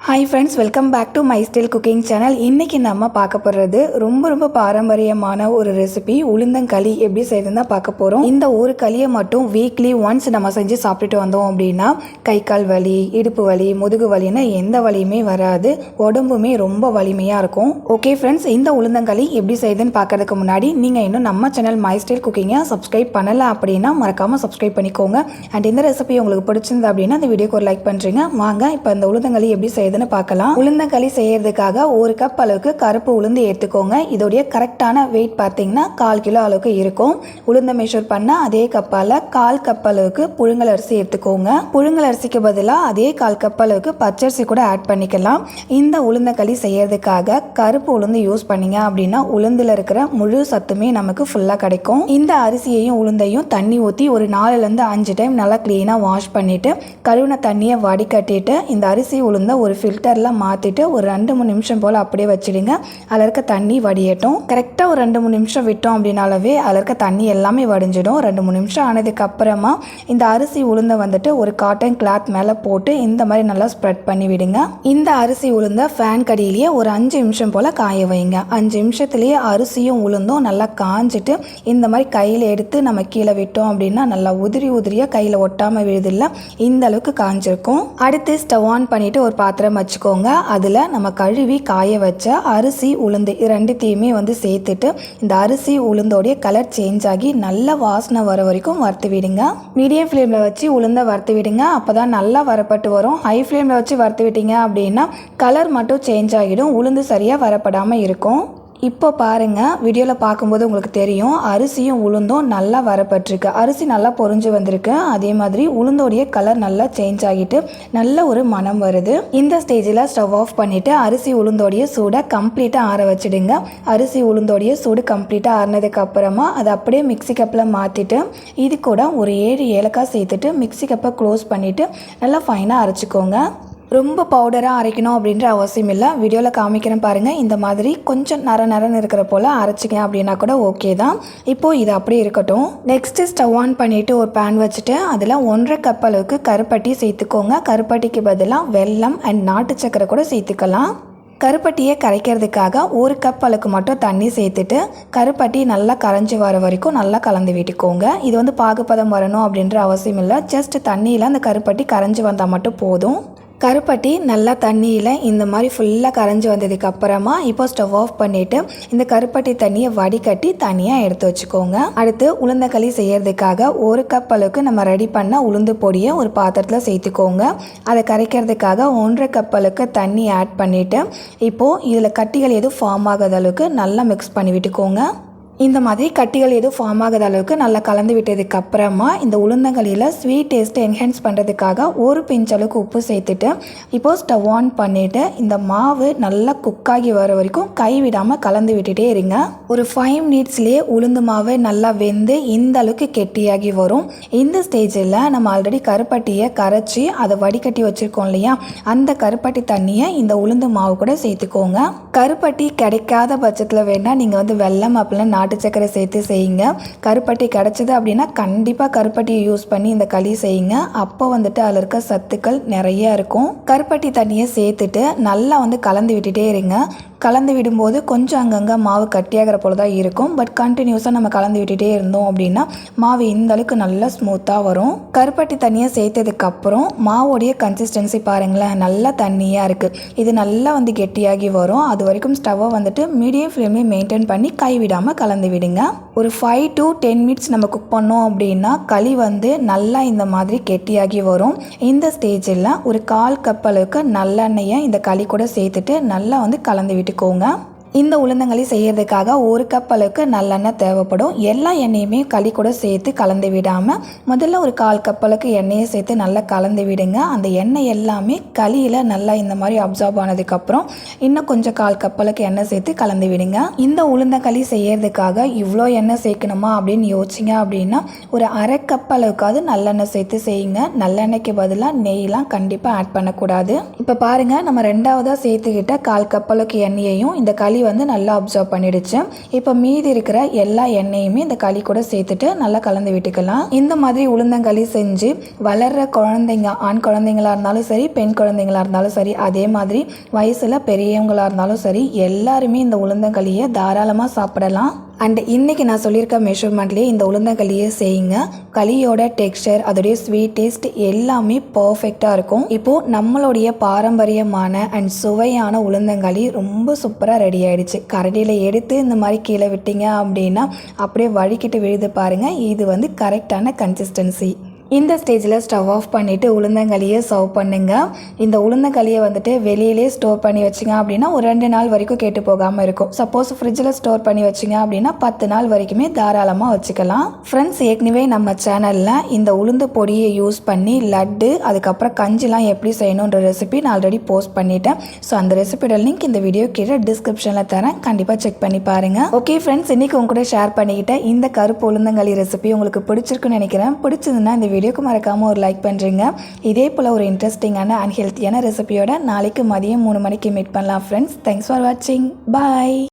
Hi friends, welcome back to my style cooking channel. இன்றைக்கி நம்ம பார்க்க போகிறது ரொம்ப பாரம்பரியமான ஒரு ரெசிபி, உளுந்தங்களி எப்படி செய்யறதுன்னு தான் பார்க்க போகிறோம். இந்த ஒரு களியை மட்டும் வீக்லி ஒன்ஸ் நம்ம செஞ்சு சாப்பிட்டுட்டு வந்தோம் அப்படின்னா கை கால் வலி, இடுப்பு வலி, முதுகு வலின்னு எந்த வலியுமே வராது, உடம்புமே ரொம்ப வலிமையாக இருக்கும். ஓகே ஃப்ரெண்ட்ஸ், இந்த உளுந்தங்களி எப்படி செய்யுதுன்னு பார்க்கறதுக்கு முன்னாடி நீங்கள் இன்னும் நம்ம சேனல் மை ஸ்டைல் குக்கிங்கை சப்ஸ்கிரைப் பண்ணலை அப்படின்னா மறக்காமல் சப்ஸ்கிரைப் பண்ணிக்கோங்க. அண்ட் இந்த ரெசிபி உங்களுக்கு பிடிச்சிருந்தா அப்படின்னா அந்த வீடியோக்கு ஒரு லைக் பண்ணுறீங்க. வாங்க இப்போ இந்த உளுந்தங்களி எப்படி செய்யுது பார்க்கலாம். உளுந்தங்களி செய்யறதுக்காக 1 கப் அளவுக்கு கருப்பு உளுந்து எடுத்துக்கோங்க. இதோடைய கரெக்டான வெயிட் பார்த்தீங்கன்னா 1/4 கிலோ அளவுக்கு இருக்கும். உளுந்த மெஷர் பண்ண அதே கப்பால 1/4 கப் அளவுக்கு புழுங்கல் அரிசி எடுத்துக்கோங்க. புழுங்கல் அரிசிக்கு பதிலாக அதே 1/4 கப் அளவுக்கு பச்சரிசி கூட ஆட் பண்ணிக்கலாம். இந்த உளுந்தங்களி செய்யறதுக்காக கருப்பு உளுந்து யூஸ் பண்ணீங்க அப்படின்னா உளுந்துல இருக்கிற முழு சத்துமே நமக்கு ஃபுல்லா கிடைக்கும். இந்த அரிசியையும் உளுந்தையும் தண்ணி ஊற்றி ஒரு 4லேருந்து 5 டைம் நல்லா கிளீனாக வாஷ் பண்ணிட்டு கழுவின தண்ணியை வடிகட்டிட்டு இந்த அரிசி உளுந்த ஒரு ஃபில்டரில் மாற்றிட்டு ஒரு 2-3 நிமிஷம் போல் அப்படியே வச்சுடுங்க. அதில் இருக்க தண்ணி வடியட்டும். கரெக்டாக ஒரு 2-3 நிமிஷம் விட்டோம் அப்படின்னாலவே அதில் இருக்க தண்ணி எல்லாமே வடிஞ்சிடும். 2-3 நிமிஷம் ஆனதுக்கு அப்புறமா இந்த அரிசி உளுந்தை வந்துட்டு ஒரு காட்டன் கிளாத் மேலே போட்டு இந்த மாதிரி நல்லா ஸ்ப்ரெட் பண்ணி விடுங்க. இந்த அரிசி உளுந்தை ஃபேன் கடியிலேயே ஒரு 5 நிமிஷம் போல் காய வைங்க. 5 நிமிஷத்துலேயே அரிசியும் உளுந்தும் நல்லா காஞ்சிட்டு இந்த மாதிரி கையில் எடுத்து நம்ம கீழே விட்டோம் அப்படின்னா நல்லா உதிரியாக கையில் ஒட்டாமல் விழுதில்லை, இந்த அளவுக்கு காஞ்சிருக்கும். அடுத்து ஸ்டவ் ஆன் பண்ணிவிட்டு ஒரு பாத்திரம் வச்சுக்கோங்க. அதில் நம்ம கழுவி காய வச்ச அரிசி உளுந்து ரெண்டுத்தையுமே சேர்த்துட்டு இந்த அரிசி உளுந்தோடைய கலர் சேஞ்ச் ஆகி நல்ல வாசனை வர வரைக்கும் வறுத்து விடுங்க. மீடியம் ஃப்ளேமில் வச்சு உளுந்தை வறுத்து விடுங்க. அப்போ தான் நல்லா வரப்பட்டு வரும். ஹை ஃப்ளேமில் வச்சு வறுத்து விட்டீங்க அப்படின்னா கலர் மட்டும் சேஞ்ச் ஆகிடும், உளுந்து சரியாக வரப்படாமல் இருக்கும். இப்போ பாருங்கள், வீடியோவில் பார்க்கும்போது உங்களுக்கு தெரியும் அரிசியும் உளுந்தும் நல்லா வரப்பட்டிருக்கு. அரிசி நல்லா பொரிஞ்சு வந்திருக்கு. அதே மாதிரி உளுந்தோடைய கலர் நல்லா சேஞ்ச் ஆகிட்டு நல்ல ஒரு மனம் வருது. இந்த ஸ்டேஜில் ஸ்டவ் ஆஃப் பண்ணிவிட்டு அரிசி உளுந்தோடைய சூடை கம்ப்ளீட்டாக ஆற வச்சுடுங்க. அரிசி உளுந்தோடைய சூடு கம்ப்ளீட்டாக ஆறினதுக்கு அப்புறமா அதை அப்படியே மிக்சி கப்பில் மாற்றிட்டு இது கூட ஒரு 7 ஏலக்காய் சேர்த்துட்டு மிக்சி கப்பை க்ளோஸ் பண்ணிவிட்டு நல்லா ஃபைனாக அரைச்சிக்கோங்க. ரொம்ப பவுடராக அரைக்கணும் அப்படின்ற அவசியம் இல்லை. வீடியோவில் காமிக்கிறேன் பாருங்கள். இந்த மாதிரி கொஞ்சம் நரன்னு இருக்கிற போல் அரைச்சிங்க அப்படின்னா கூட ஓகே தான். இப்போது இது அப்படியே இருக்கட்டும். நெக்ஸ்ட்டு ஸ்டவ் ஆன் பண்ணிவிட்டு ஒரு பேன் வச்சுட்டு அதில் 1.5 கப் அளவுக்கு கருப்பட்டி சேர்த்துக்கோங்க. கருப்பட்டிக்கு பதிலாக வெல்லம் அண்ட் நாட்டு சக்கரை கூட சேர்த்துக்கலாம். கருப்பட்டியை கரைக்கிறதுக்காக 1 கப் அளவுக்கு மட்டும் தண்ணி சேர்த்துட்டு கருப்பட்டி நல்லா கரைஞ்சி வர வரைக்கும் நல்லா கலந்து விட்டுக்கோங்க. இது பாகுபதம் வரணும் அப்படின்ற அவசியம் இல்லை. ஜஸ்ட் தண்ணியில் அந்த கருப்பட்டி கரைஞ்சி வந்தால் மட்டும் போதும். கருப்பட்டி நல்லா தண்ணியில் இந்த மாதிரி ஃபுல்லாக கரைஞ்சி வந்ததுக்கு அப்புறமா இப்போ ஸ்டவ் ஆஃப் பண்ணிவிட்டு இந்த கருப்பட்டி தண்ணியை வடிகட்டி தனியாக எடுத்து வச்சுக்கோங்க. அடுத்து உளுந்தங்களி செய்யறதுக்காக 1 கப் அளவுக்கு நம்ம ரெடி பண்ண உளுந்து பொடியை ஒரு பாத்திரத்தில் சேர்த்துக்கோங்க. அதை கரைக்கிறதுக்காக 1.5 கப் அளவுக்கு தண்ணி ஆட் பண்ணிவிட்டு இப்போது இதில் கட்டிகள் எதுவும் ஃபார்ம் ஆகாத அளவுக்கு நல்லா மிக்ஸ் பண்ணி விட்டுக்கோங்க. இந்த மாதிரி கட்டிகள் எதுவும் ஃபார்ம் ஆகாத அளவுக்கு நல்லா கலந்து விட்டதுக்கு அப்புறமா இந்த உளுந்தங்களியில் ஸ்வீட் டேஸ்ட்டை என்ஹான்ஸ் பண்ணுறதுக்காக 1 பிஞ்ச் அளவுக்கு உப்பு சேர்த்துட்டு இப்போது ஸ்டவ் ஆன் பண்ணிவிட்டு இந்த மாவு நல்லா குக்காகி வர வரைக்கும் கைவிடாமல் கலந்து விட்டுட்டே இருங்க. ஒரு 5 மினிட்ஸ்லேயே உளுந்து மாவு நல்லா வெந்து இந்த அளவுக்கு கெட்டியாகி வரும். இந்த ஸ்டேஜில் நம்ம ஆல்ரெடி கருப்பட்டியை கரைச்சி அதை வடிகட்டி வச்சுருக்கோம் இல்லையா, அந்த கருப்பட்டி தண்ணியை இந்த உளுந்து மாவு கூட சேர்த்துக்கோங்க. கருப்பட்டி கிடைக்காத பட்சத்தில் வேணால் நீங்கள் வெல்லம் அப்படின்னா நாட்டு சக்கரை சேர்த்து செய்யுங்க. கருப்பட்டி கிடைச்சது அப்படின்னா கண்டிப்பாக கருப்பட்டியை யூஸ் பண்ணி இந்த களி செய்யுங்க. அப்போ அதில் இருக்க சத்துக்கள் நிறைய இருக்கும். கருப்பட்டி தண்ணியை சேர்த்துட்டு நல்லா கலந்து விட்டுட்டே இருங்க. கலந்து விடும்போது கொஞ்சம் அங்கங்கே மாவு கட்டியாகிற போல தான் இருக்கும். பட் கண்டினியூஸாக நம்ம கலந்து விட்டுட்டே இருந்தோம் அப்படின்னா மாவு இந்த அளவுக்கு நல்லா ஸ்மூத்தாக வரும். கருப்பட்டி தண்ணியை சேர்த்ததுக்கப்புறம் மாவோடைய கன்சிஸ்டன்சி பாருங்களேன், நல்லா தண்ணியாக இருக்குது. இது நல்லா கெட்டியாகி வரும். அது வரைக்கும் ஸ்டவ்வை மீடியம் ஃப்ளேம்லேயே மெயின்டைன் பண்ணி கைவிடாமல் கலந்து விடுங்க. ஒரு 5 to 10 மினிட்ஸ் நம்ம குக் பண்ணோம் அப்படின்னா களி நல்லா இந்த மாதிரி கெட்டியாகி வரும். இந்த ஸ்டேஜில் ஒரு 1/4 கப் அளவுக்கு நல்லெண்ணெயை இந்த களி கூட சேர்த்துட்டு நல்லா கலந்து விட்டுக்கோங்க. இந்த உளுந்தங்களி செய்யறதுக்காக 1 கப் அளவுக்கு நல்லெண்ணெய் தேவைப்படும். எல்லா எண்ணெயுமே களி கூட சேர்த்து கலந்து விடாமல் முதல்ல ஒரு 1/4 கப் அளவுக்கு எண்ணெயை சேர்த்து நல்லா கலந்து விடுங்க. அந்த எண்ணெய் எல்லாமே களியில் நல்லா இந்த மாதிரி அப்சார்ப் ஆனதுக்கப்புறம் இன்னும் கொஞ்சம் 1/4 கப் அளவுக்கு எண்ணெய் சேர்த்து கலந்து விடுங்க. இந்த உளுந்தங்களி செய்யறதுக்காக இவ்வளோ எண்ணெய் சேர்க்கணுமா அப்படின்னு யோசிச்சிங்க அப்படின்னா ஒரு 1/2 கப் அளவுக்காவது நல்லெண்ணெய் சேர்த்து செய்யுங்க. நல்லெண்ணெய்க்கு பதிலாக நெய்லாம் கண்டிப்பாக ஆட் பண்ணக்கூடாது. இப்போ பாருங்கள், நம்ம 2ஆவதாக சேர்த்துக்கிட்ட 1/4 கப் அளவுக்கு எண்ணெயையும் இந்த களி களி வந்து நல்லா அப்சர்வ் பண்ணிடுச்சு. இப்போ மீதி இருக்கிற எல்லா எண்ணெயுமே இந்த களி கூட சேர்த்துட்டு நல்லா கலந்து விட்டுக்கலாம். இந்த மாதிரி உளுந்தங்களி செஞ்சு வளர்கிற குழந்தைங்க, ஆண் குழந்தைங்களா இருந்தாலும் சரி, பெண் குழந்தைங்களா இருந்தாலும் சரி, அதே மாதிரி வயசில் பெரியவங்களா இருந்தாலும் சரி, எல்லாருமே இந்த உளுந்தங்களியை தாராளமாக சாப்பிடலாம். அண்ட் இன்றைக்கி நான் சொல்லியிருக்க மெஷர்மெண்ட்லேயே இந்த உளுந்தங்களியை செய்யுங்க. களியோட டெக்ஸ்சர், அதோடைய ஸ்வீட் டேஸ்ட் எல்லாமே பர்ஃபெக்டாக இருக்கும். இப்போது நம்மளுடைய பாரம்பரியமான அண்ட் சுவையான உளுந்தங்களி ரொம்ப சூப்பராக ரெடி ஆகிடுச்சு. கரடியில் எடுத்து இந்த மாதிரி கீழே விட்டீங்க அப்படின்னா அப்படியே வழுக்கிட்டு விழுது பாருங்கள். இது வந்து கரெக்டான கன்சிஸ்டன்சி. இந்த ஸ்டேஜில் ஸ்டவ் ஆஃப் பண்ணிவிட்டு உளுந்தங்களியை சர்வ் பண்ணுங்கள். இந்த உளுந்தங்களியை வந்துட்டு வெளியிலே ஸ்டோர் பண்ணி வச்சிங்க அப்படின்னா ஒரு 2 நாள் வரைக்கும் கேட்டு போகாமல் இருக்கும். சப்போஸ் ஃப்ரிட்ஜில் ஸ்டோர் பண்ணி வச்சிங்க அப்படின்னா 10 நாள் வரைக்குமே தாராளமாக வச்சுக்கலாம். ஃப்ரெண்ட்ஸ், ஏற்கனவே நம்ம சேனலில் இந்த உளுந்து பொடியை யூஸ் பண்ணி லட்டு, அதுக்கப்புறம் கஞ்சிலாம் எப்படி செய்யணுன்ற ரெசிபி நான் ஆல்ரெடி போஸ்ட் பண்ணிட்டேன். ஸோ அந்த ரெசிபியோட லிங்க் இந்த வீடியோ கீழே டிஸ்கிரிப்ஷனில் தரேன், கண்டிப்பாக செக் பண்ணி பாருங்கள். ஓகே ஃப்ரெண்ட்ஸ், இன்றைக்கி உங்க கூட ஷேர் பண்ணிக்கிட்டேன் இந்த கருப்பு உளுந்தங்களி ரெசிபி உங்களுக்கு பிடிச்சிருக்குன்னு நினைக்கிறேன். பிடிச்சதுன்னா இந்த வீடியோக்கு மறக்காமல் ஒரு லைக் பண்ணுறீங்க. இதே போல் ஒரு இன்ட்ரெஸ்டிங்கான அண்ட் ஹெல்த்தியான ரெசிபியோட நாளைக்கு மதியம் 3 மணிக்கு மீட் பண்ணலாம் ஃப்ரெண்ட்ஸ். தேங்க்ஸ் ஃபார் வாட்சிங். பாய்.